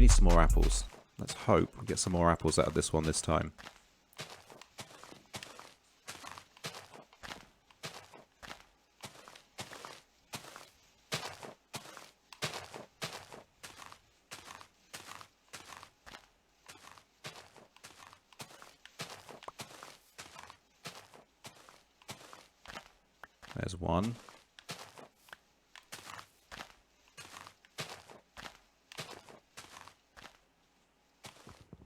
need some more apples. Let's hope we get some more apples out of this one this time. There's one.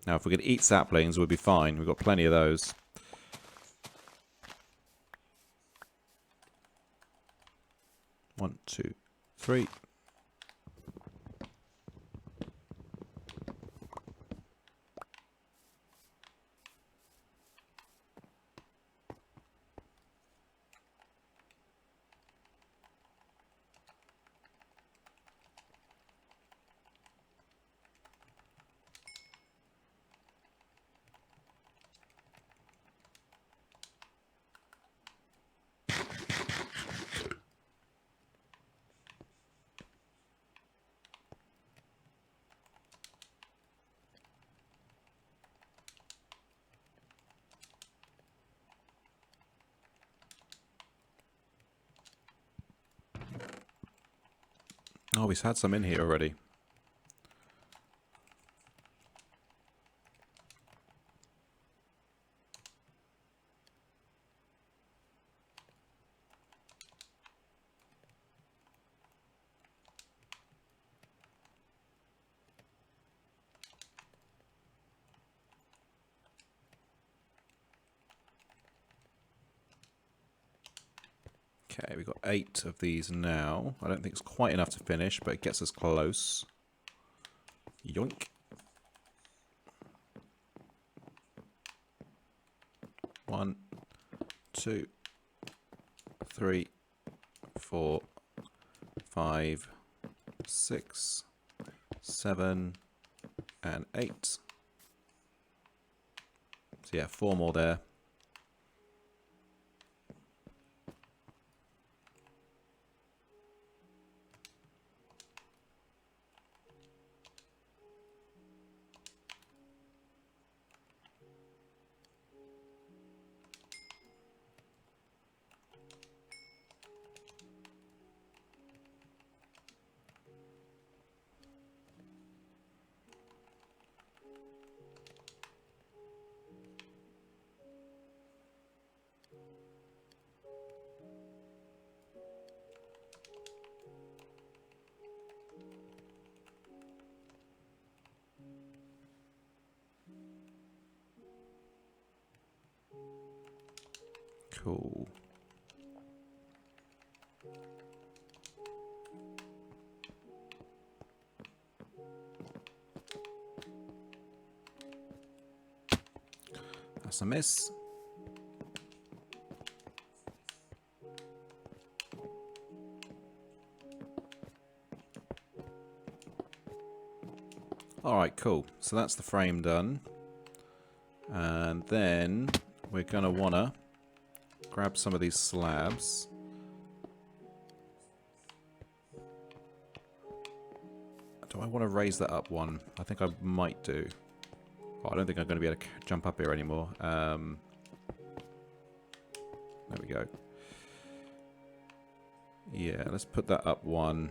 Now, if we could eat saplings, we'd be fine. We've got plenty of those. One, two, three. Oh, we've had some in here already. Okay, we've got 8 of these now. I don't think it's quite enough to finish, but it gets us close. Yoink. One, 2, 3, 4, 5, 6, 7, and 8. So yeah, 4 more there. Cool. That's a miss. Alright, cool. So that's the frame done. And then we're going to want to grab some of these slabs. Do I want to raise that up one? I think I might do. Oh, I don't think I'm going to be able to jump up here anymore. There we go. Yeah, let's put that up one.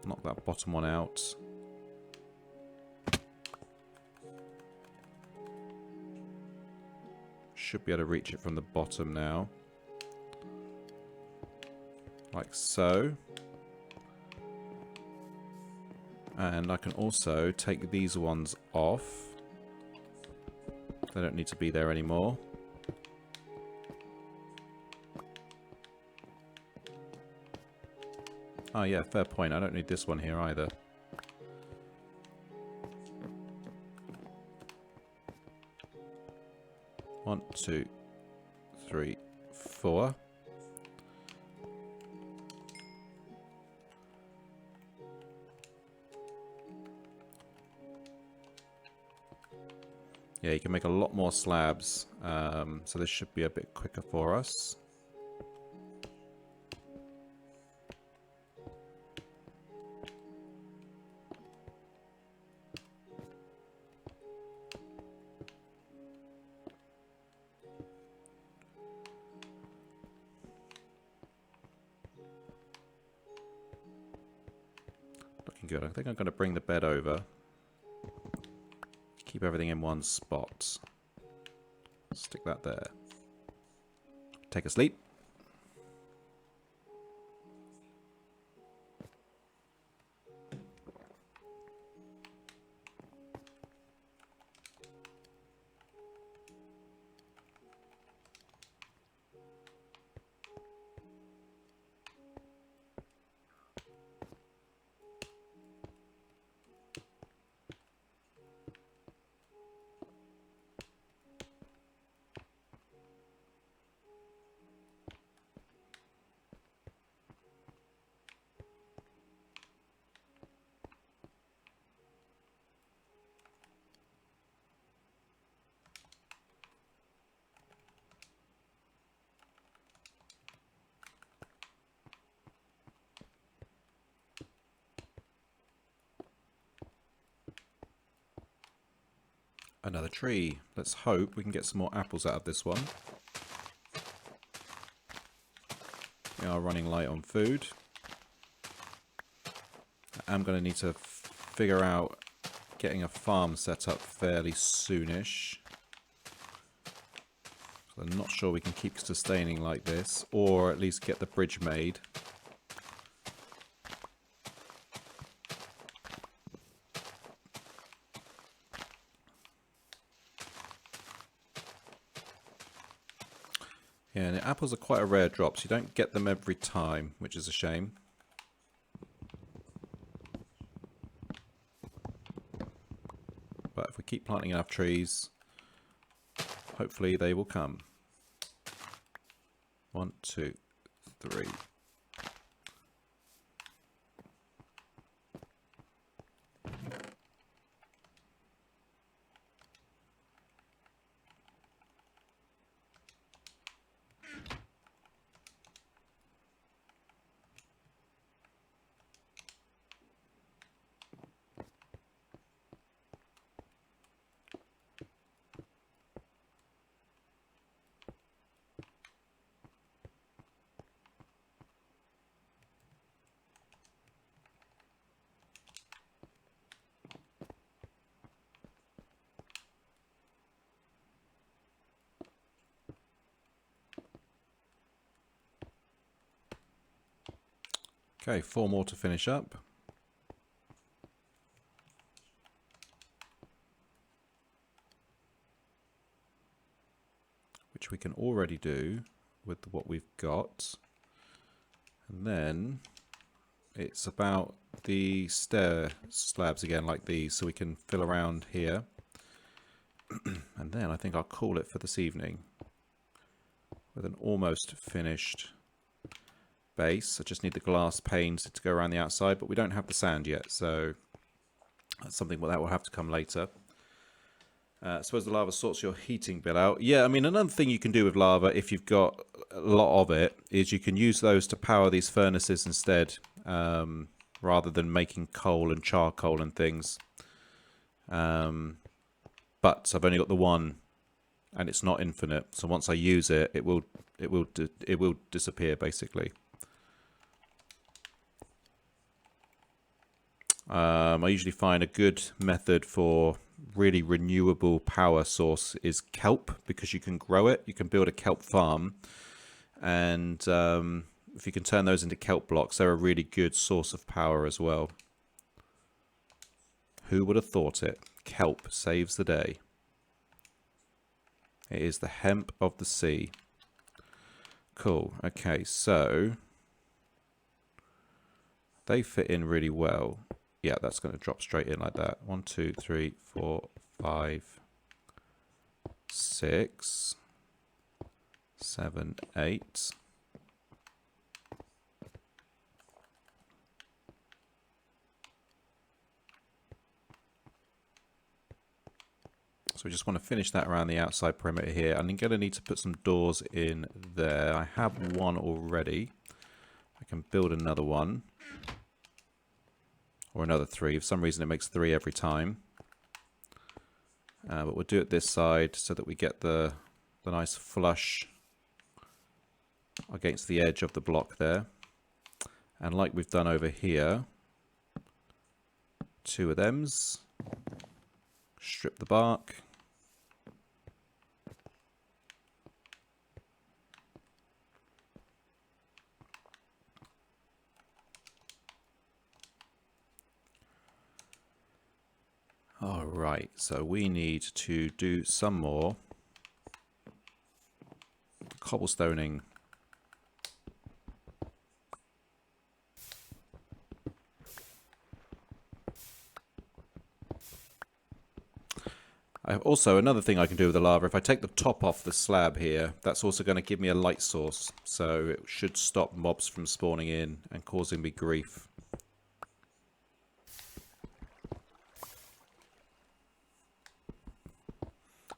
Knock that bottom one out. Should be able to reach it from the bottom now. Like so. And I can also take these ones off. They don't need to be there anymore. Oh yeah, fair point. I don't need this one here either. One, 2, 3, 4. Yeah, you can make a lot more slabs, so this should be a bit quicker for us. looking good. I think I'm going to bring the bed over. Keep everything in one spot. Stick that there. Take a sleep. Another tree. Let's hope we can get some more apples out of this one. We are running light on food. I'm going to need to figure out getting a farm set up fairly soonish. So I'm not sure we can keep sustaining like this, or at least get the bridge made. Yeah, and the apples are quite a rare drop, so you don't get them every time, which is a shame. But if we keep planting enough trees, hopefully they will come. 1, 2, 3. Okay, 4 more to finish up. Which we can already do with what we've got. And then it's about the stair slabs again like these, so we can fill around here. And then I think I'll call it for this evening with an almost finished base. I just need the glass panes to go around the outside, but we don't have the sand yet, so that's something that will have to come later. I suppose the lava sorts your heating bill out. Yeah, I mean, another thing you can do with lava, if you've got a lot of it, is you can use those to power these furnaces instead, rather than making coal and charcoal and things. But I've only got the one, and it's not infinite. So once I use it, it will disappear basically. I usually find a good method for really renewable power source is kelp, because you can grow it. You can build a kelp farm, and if you can turn those into kelp blocks, they're a really good source of power as well. Who would have thought it? Kelp saves the day. It is the hemp of the sea. Cool. Okay, so they fit in really well. Yeah, that's going to drop straight in like that. 1, 2, 3, 4, 5, 6, 7, 8. So we just want to finish that around the outside perimeter here. I'm going to need to put some doors in there. I have one already. I can build another one. Or another 3. For some reason it makes 3 every time. But we'll do it this side so that we get the nice flush against the edge of the block there. And like we've done over here, 2 of thems. Strip the bark. Alright, so we need to do some more cobblestoning. Also, another thing I can do with the lava, if I take the top off the slab here, that's also going to give me a light source. So it should stop mobs from spawning in and causing me grief.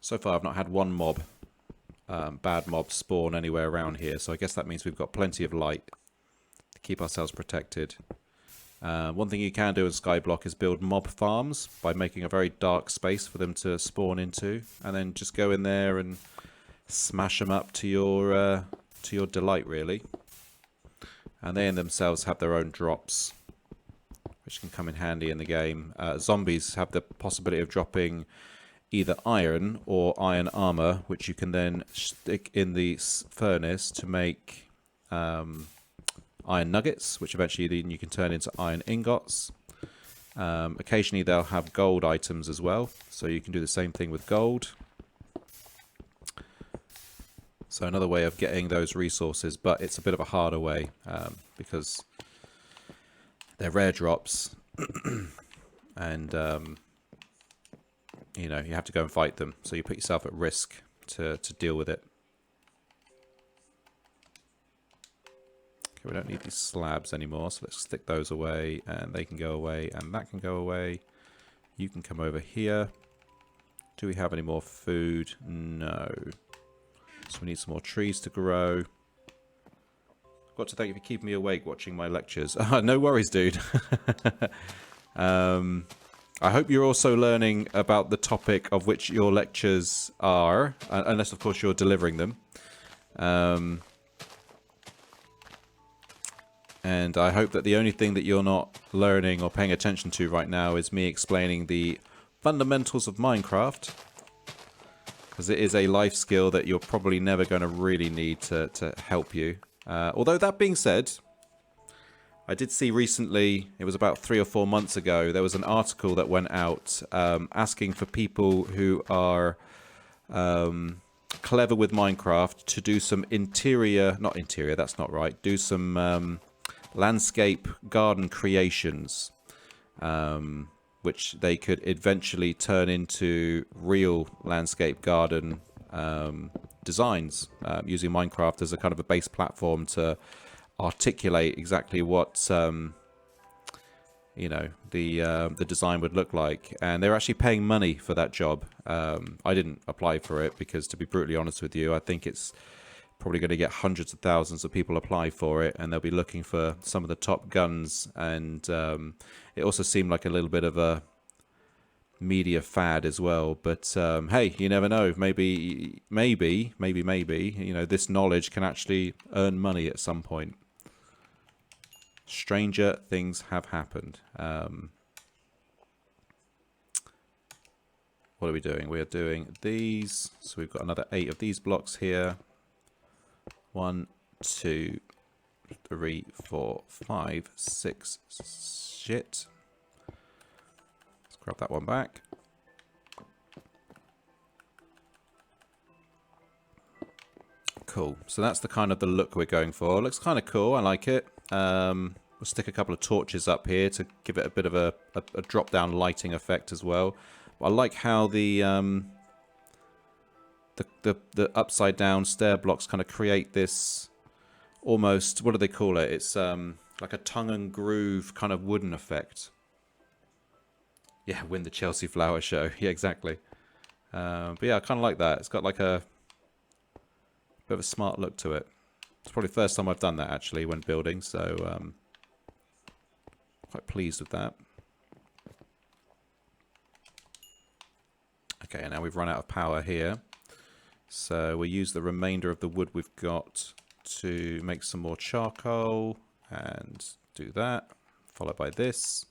So far I've not had one mob, bad mob spawn anywhere around here. So I guess that means we've got plenty of light to keep ourselves protected. One thing you can do in Skyblock is build mob farms by making a very dark space for them to spawn into, and then just go in there and smash them up to your delight, really. And they in themselves have their own drops, which can come in handy in the game. Zombies have the possibility of dropping either iron or iron armor, which you can then stick in the furnace to make iron nuggets, which eventually then you can turn into iron ingots. Occasionally they'll have gold items as well, so you can do the same thing with gold. So another way of getting those resources, but it's a bit of a harder way because they're rare drops and you know, you have to go and fight them, so you put yourself at risk to deal with it. Okay, we don't need these slabs anymore, so let's stick those away, and they can go away, and that can go away. You can come over here. Do we have any more food? No. So we need some more trees to grow. I've got to thank you for keeping me awake watching my lectures. No worries, dude. I hope you're also learning about the topic of which your lectures are, unless of course you're delivering them. And I hope that the only thing that you're not learning or paying attention to right now is me explaining the fundamentals of Minecraft. Because it is a life skill that you're probably never going to really need to help you. Although that being said, I did see recently, it was about 3 or 4 months ago, there was an article that went out asking for people who are clever with Minecraft to do some do some landscape garden creations, which they could eventually turn into real landscape garden designs, using Minecraft as a kind of a base platform to articulate exactly what you know, the design would look like. And they're actually paying money for that job. I didn't apply for it because, to be brutally honest with you, I think it's probably going to get hundreds of thousands of people apply for it, and they'll be looking for some of the top guns. And it also seemed like a little bit of a media fad as well. But hey, you never know. Maybe, you know, this knowledge can actually earn money at some point. Stranger things have happened. What are we doing? We are doing these. So we've got another 8 of these blocks here. 1, 2, 3, 4, 5, 6. Shit. Let's grab that one back. Cool. So that's the kind of the look we're going for. It looks kind of cool. I like it. We'll stick a couple of torches up here to give it a bit of a drop-down lighting effect as well. But I like how the upside-down stair blocks kind of create this almost, what do they call it? It's like a tongue and groove kind of wooden effect. Yeah, win the Chelsea Flower Show. Yeah, exactly. But yeah, I kind of like that. It's got like a bit of a smart look to it. It's probably the first time I've done that, actually, when building, so quite pleased with that. Okay, and now we've run out of power here. So we'll use the remainder of the wood we've got to make some more charcoal, and do that, followed by this.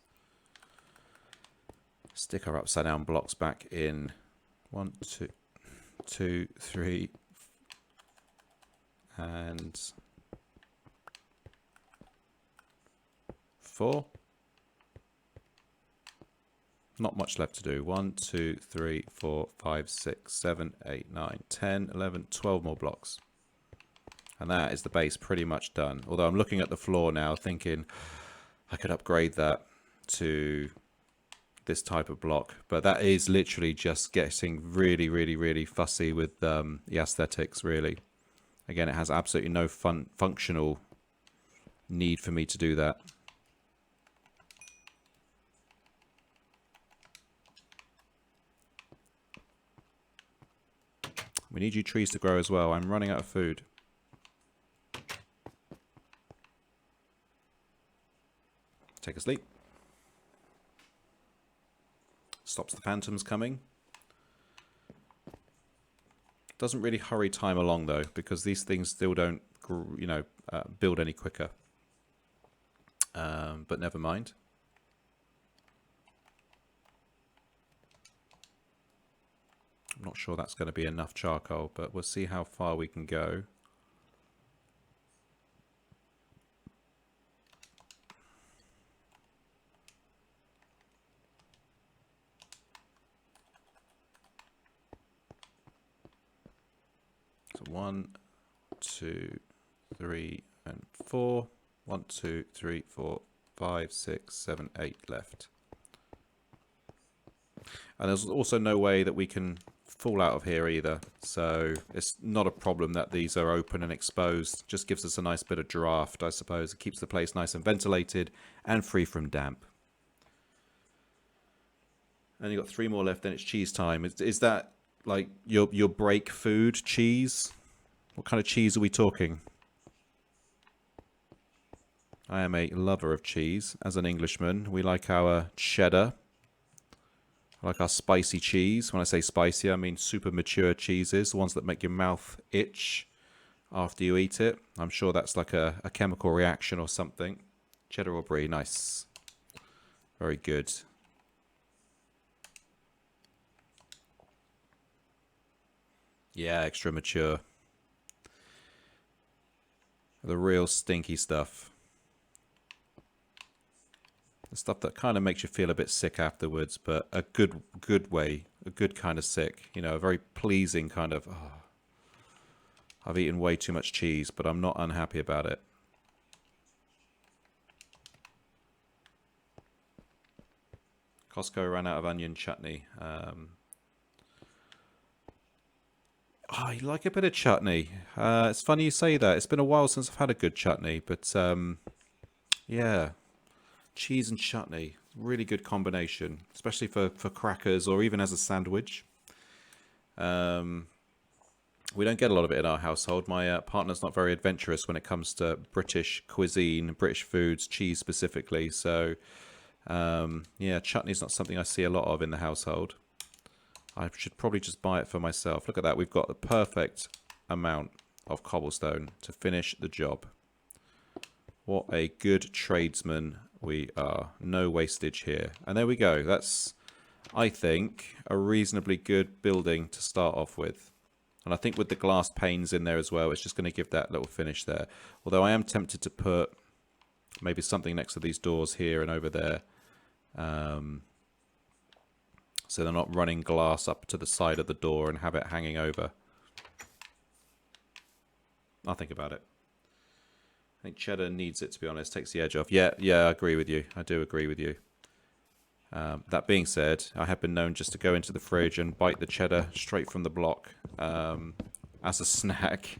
Stick our upside down blocks back in. 1, 2, 3, and 4. Not much left to do. 1, 2, 3, 4, 5, 6, 7, 8, 9, 10, 11, 12 more blocks. And that is the base pretty much done. Although I'm looking at the floor now thinking I could upgrade that to this type of block. But that is literally just getting really, really, really fussy with the aesthetics, really. Again, it has absolutely no functional need for me to do that. We need you trees to grow as well. I'm running out of food. Take a sleep. Stops the phantoms coming. Doesn't really hurry time along though, because these things still don't, build any quicker. But never mind. I'm not sure that's going to be enough charcoal, but we'll see how far we can go. So 1, 2, 3, and 4. 1, 2, 3, 4, 5, 6, 7, 8 left. And there's also no way that we can fall out of here either, so it's not a problem that these are open and exposed. Just gives us a nice bit of draft, I suppose. It keeps the place nice and ventilated and free from damp. And you've got 3 more left, then it's cheese time. Is that like your break food cheese? What kind of cheese are we talking? I am a lover of cheese. As an Englishman, we like our cheddar. I like our spicy cheese. When I say spicy, I mean super mature cheeses, the ones that make your mouth itch after you eat it. I'm sure that's like a chemical reaction or something. Cheddar or brie, nice. Very good. Yeah, extra mature. The real stinky stuff. The stuff that kind of makes you feel a bit sick afterwards, but a good way, a good kind of sick. You know, a very pleasing kind of, oh, I've eaten way too much cheese, but I'm not unhappy about it. Costco ran out of onion chutney. I like a bit of chutney. It's funny you say that. It's been a while since I've had a good chutney, but yeah. Cheese and chutney, really good combination, especially for crackers or even as a sandwich. We don't get a lot of it in our household. My partner's not very adventurous when it comes to British cuisine, British foods, cheese specifically. So, yeah, chutney's not something I see a lot of in the household. I should probably just buy it for myself. Look at that. We've got the perfect amount of cobblestone to finish the job. What a good tradesman we are. No wastage here. And there we go. That's, I think, a reasonably good building to start off with. And I think with the glass panes in there as well, it's just going to give that little finish there. Although I am tempted to put maybe something next to these doors here and over there. So they're not running glass up to the side of the door and have it hanging over. I'll think about it. I think cheddar needs it, to be honest. Takes the edge off. Yeah, I agree with you. I do agree with you. That being said, I have been known just to go into the fridge and bite the cheddar straight from the block as a snack.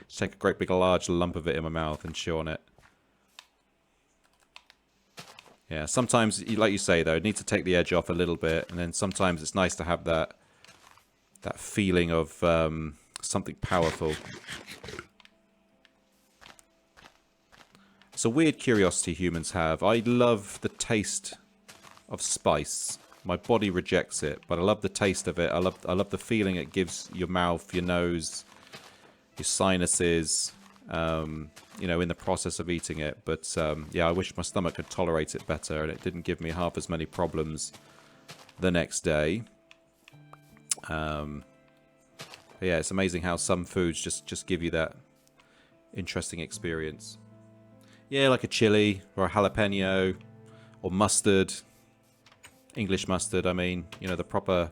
Just take a great big large lump of it in my mouth and chew on it. Yeah, sometimes, like you say, though, it needs to take the edge off a little bit. And then sometimes it's nice to have that feeling of something powerful. It's a weird curiosity humans have. I love the taste of spice. My body rejects it, but I love the taste of it. I love the feeling it gives your mouth, your nose, your sinuses, you know, in the process of eating it. But yeah, I wish my stomach could tolerate it better, and it didn't give me half as many problems the next day. Yeah, it's amazing how some foods just give you that interesting experience. Yeah, like a chili or a jalapeno or mustard, English mustard. I mean, you know, the proper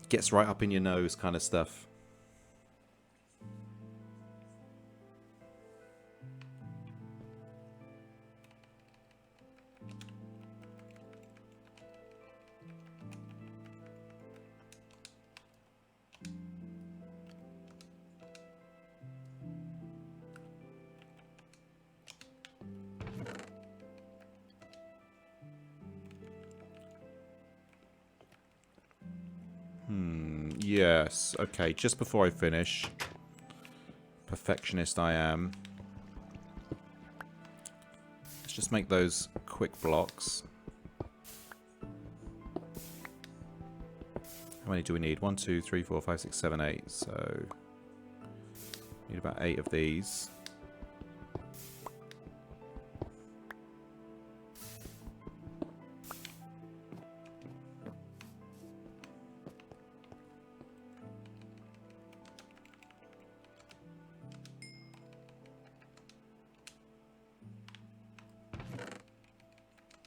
gets right up in your nose kind of stuff. Yes. Okay, just before I finish, perfectionist I am. Let's just make those quick blocks. How many do we need? 1, 2, 3, 4, 5, 6, 7, 8. So, need about 8 of these.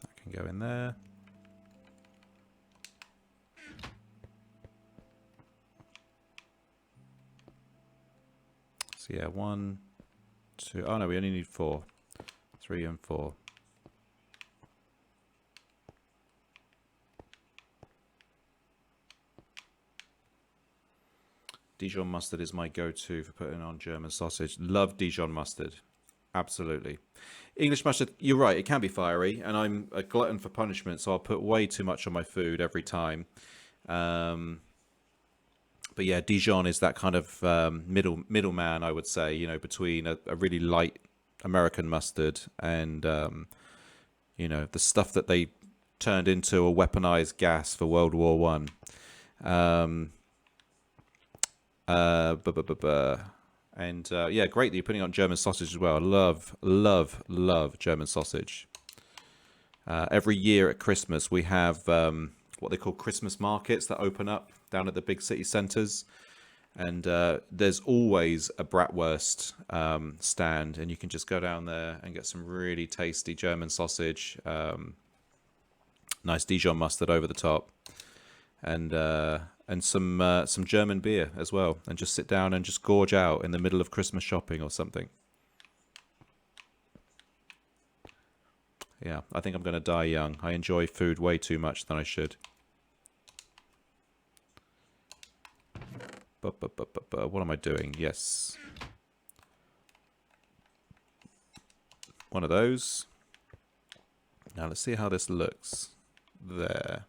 That can go in there. So yeah, 1, 2. Oh no, we only need 4. 3 and 4. Dijon mustard is my go-to for putting on German sausage. Love Dijon mustard. Absolutely. English mustard, you're right, it can be fiery, and I'm a glutton for punishment, so I'll put way too much on my food every time. But yeah, Dijon is that kind of middleman, I would say, you know, between a really light American mustard and, you know, the stuff that they turned into a weaponized gas for World War One. And yeah, great that you're putting on German sausage as well. Love German sausage. Every year at Christmas, we have what they call Christmas markets that open up down at the big city centres. And there's always a bratwurst stand, and you can just go down there and get some really tasty German sausage, nice Dijon mustard over the top, and some German beer as well, and just sit down and just gorge out in the middle of Christmas shopping or something. Yeah, I think I'm going to die young. I enjoy food way too much than I should. What am I doing? Yes. One of those. Now let's see how this looks. There.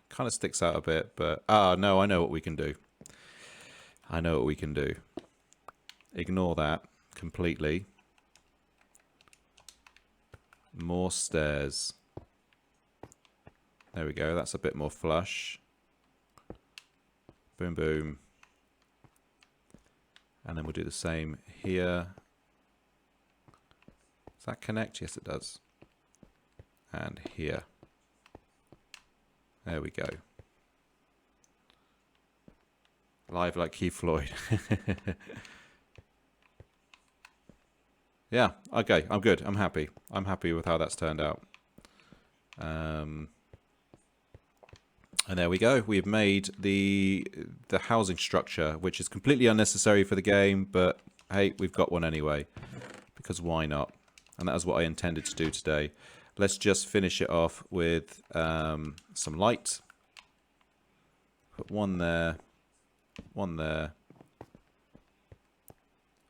Kind of sticks out a bit, but... Ah, no, I know what we can do. I know what we can do. Ignore that completely. More stairs. There we go. That's a bit more flush. Boom, boom. And then we'll do the same here. Does that connect? Yes, it does. And here. There we go. Live like Keith Floyd. Yeah, okay, I'm good. I'm happy. I'm happy with how that's turned out. And there we go. We've made the housing structure, which is completely unnecessary for the game, but hey, we've got one anyway. Because why not? And that is what I intended to do today. Let's just finish it off with some light. Put one there, one there,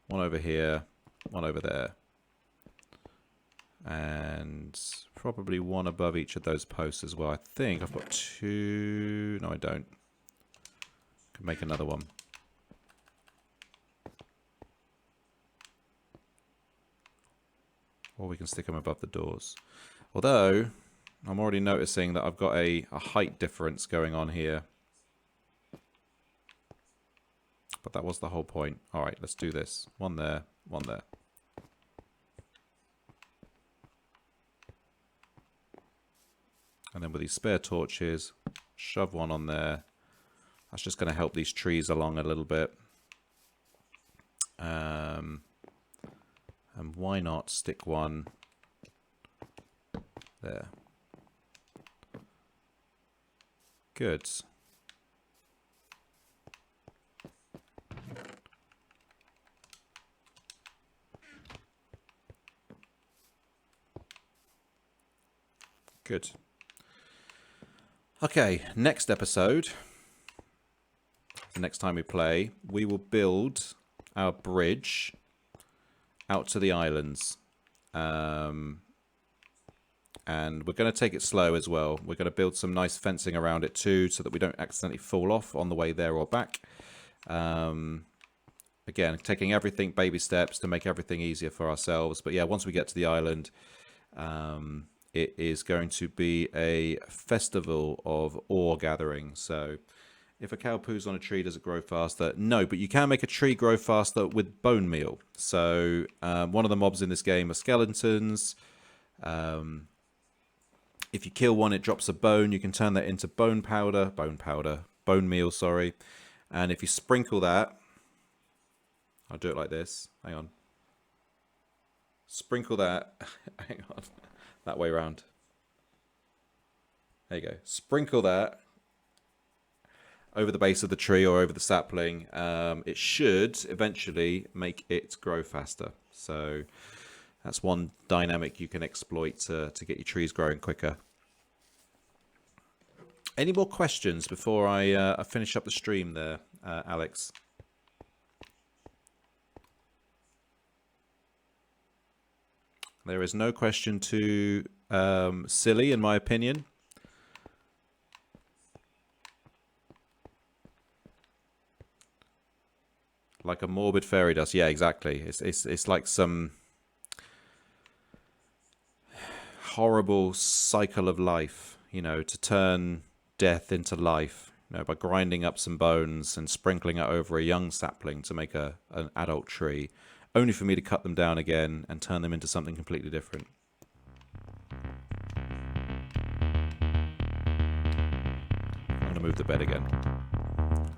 one over here, one over there, and probably one above each of those posts as well. I think I've got 2. No, I don't. Could make another one. Or we can stick them above the doors. Although, I'm already noticing that I've got a height difference going on here. But that was the whole point. Alright, let's do this. One there, one there. And then with these spare torches, Shove one on there. That's just going to help these trees along a little bit. And why not stick one there? Good. Good. Okay, next episode, the next time we play, we will build our bridge out to the islands. And we're going to take it slow as well. We're going to build some nice fencing around it too, so that we don't accidentally fall off on the way there or back. Again, taking everything baby steps to make everything easier for ourselves. But yeah, once we get to the island, it is going to be a festival of ore gathering. So if a cow poos on a tree, does it grow faster? No, but you can make a tree grow faster with bone meal. So one of the mobs in this game are skeletons. If you kill one, it drops a bone. You can turn that into bone meal, sorry. And if you sprinkle that, I'll do it like this. Hang on. Sprinkle that. Hang on. That way around. There you go. Sprinkle that over the base of the tree or over the sapling. It should eventually make it grow faster. So that's one dynamic you can exploit to get your trees growing quicker. Any more questions before I finish up the stream there, Alex? There is no question too silly, in my opinion. Like a morbid fairy dust. Yeah, exactly. It's like some horrible cycle of life, you know, to turn death into life, you know, by grinding up some bones and sprinkling it over a young sapling to make an adult tree, only for me to cut them down again and turn them into something completely different. I'm going to move the bed again.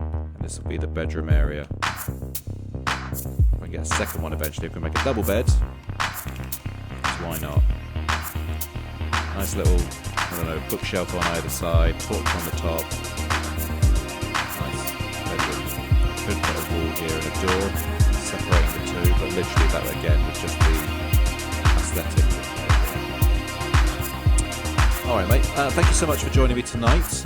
And this will be the bedroom area. If I get a second one eventually, if we can make a double bed, why not? Nice little, I don't know, bookshelf on either side, porch on the top. Nice bedroom. Could put a wall here and a door separating the two, but literally that again would just be aesthetic. Alright mate, thank you so much for joining me tonight.